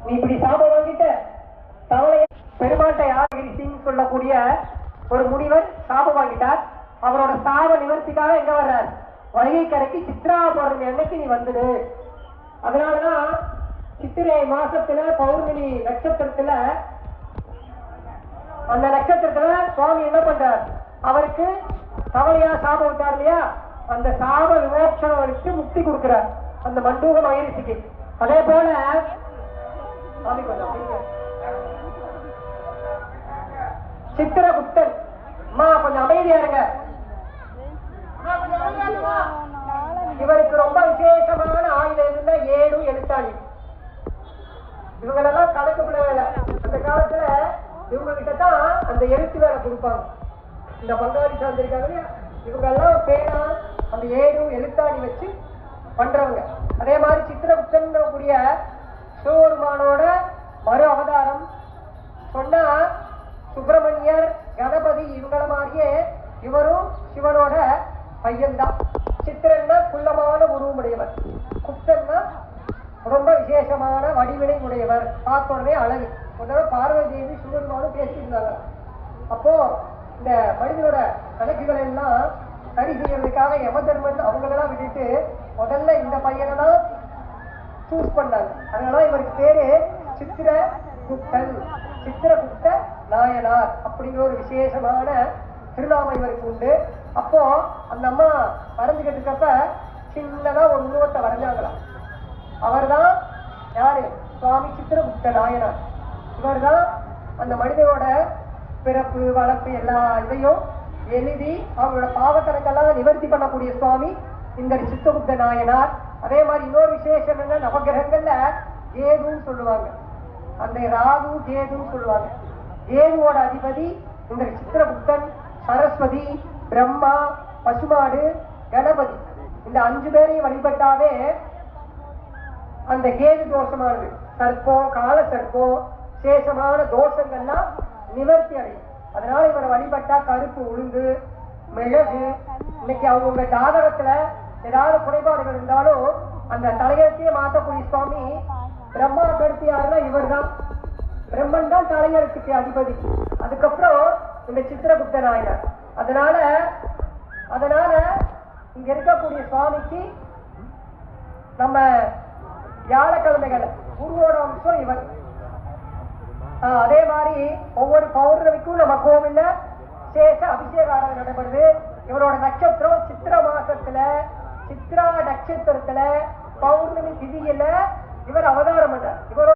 நீ இப்படி சாபம் வாங்கிட்ட தவளைய பெருமாட்டை ஆகிரிசின்னு சொல்லக்கூடிய ஒரு முனிவர் சாபம் வாங்கிட்டார். அவரோட சாப நிவர்த்திக்காக எங்க வர்றார்? வைகை கரைக்கு சித்ரா பௌர்ணமி அன்னைக்கு நீ வந்துடு. அதனாலதான் சித்திரை மாசத்துல பௌர்ணமி நட்சத்திரத்துல அந்த நட்சத்திரத்துல சுவாமி என்ன பண்றார்? அவருக்கு தவளையா சாபம் விட்டார் இல்லையா, அந்த சாப விமோசனம் வச்சு முக்தி கொடுக்கிறார் அந்த மண்டூக மகரிஷிக்கு. அதே போல சித்திரகுப்தன், அம்மா கொஞ்சம் அமைதியா இருங்க, இவருக்கு ரொம்ப விசேஷமான ஆயுதம் இருந்தா ஏடு எழுத்தாணி. இவங்களெல்லாம் கணக்கு பிள்ளை வேலை. அந்த காலத்துல இவங்க கிட்டதான் அந்த எழுத்து வேலை கொடுப்பாங்க. இந்த பங்காளி சார்ந்திருக்காங்க இல்லையா, இவங்க எல்லாம் பேனா அந்த ஏடு எழுத்தாணி வச்சு பண்றவங்க. அதே மாதிரி சித்திரகுப்தன் கூடிய சிவபெருமானோட மறு அவதாரம் சொன்னா சுப்பிரமணியர், கணபதி இவங்கள மாதிரியே இவரும் சிவனோட பையன்தான். சித்திரன்னா குள்ளமான உருவமுடையவர், குப்தன்னா ரொம்ப விசேஷமான வடிவினை உடையவர், பார்த்த உடனே அழகு. முதல்ல பார்வதி தேவி சிவபெருமானும் பேசியிருந்தாங்க. அப்போ இந்த மனிதனோட கணக்குகளை எல்லாம் சரி செய்யறதுக்காக யமதர்மன் அவங்களெல்லாம் விட்டுட்டு முதல்ல இந்த பையனை தான் சூஸ் பண்ணாங்க. அதனால இவருக்கு பேரு சித்திரகுப்தன், சித்திரகுப்த நாயனார் அப்படிங்கிற ஒரு விசேஷமான திருநாமம் இவருக்கு உண்டு. அப்போ அந்த அம்மா வரைஞ்சுக்கிட்டு இருக்கப்ப சின்னதா ஒரு உருவத்தை வரைஞ்சாங்களாம். அவர் தான் யாரு? சுவாமி சித்திரகுப்த நாயனார். இவர் தான் அந்த மனிதனோட பிறப்பு வளர்ப்பு எல்லா இதையும் எழுதி அவங்களோட பாவக்கணக்கெல்லாம் நிவர்த்தி பண்ணக்கூடிய சுவாமி இந்த சித்திரகுப்த நாயனார். அதே மாதிரி இன்னொரு விசேஷம் என்ன, நவகிரகங்கள்ல கேதுன்னு சொல்லுவாங்க, அந்த ராகு கேதுன்னு சொல்லுவாங்க. கேதுவோட அதிபதி இந்த சித்திரகுப்தன், சரஸ்வதி, பிரம்மா, பசுமாடு, கணபதி இந்த 5 பேரையும் வழிபட்டாவே அந்த கேது தோஷமானது, சர்ப்பம், கால சர்ப்பம், விசேஷமான தோஷங்கள்லாம் நிவர்த்தி அடையும். அதனால இவரை வழிபட்டா கருப்பு உளுந்து, மிளகு, இன்னைக்கு அவங்க ஜாதகத்துல ஏதாவது குறைபாடுகள் இருந்தாலும் அந்த தலையெழுத்தையே மாற்றக்கூடிய சுவாமி பிரம்மா கருத்து யாருன்னா இவர் தான். பிரம்மன் தான் தலையெழுத்துக்கு அதிபதி. அதுக்கப்புறம் இந்த சித்திரகுப்த நாயனார். அதனால இங்க இருக்கக்கூடிய சுவாமிக்கு நம்ம வியாழக்கிழமைகள் குருவோட அம்சம் இவர். அதே மாதிரி ஒவ்வொரு பௌர்ணமிக்கும் நம்ம கோவில்ல விசேஷ அபிஷேகம் நடைபெறுது. இவரோட நட்சத்திரம் சித்திர மாசத்துல சித்ரா நட்சத்திரத்துல பௌர்ணமி திதியில இவர் அவதாரம் பண்றார். இவரோட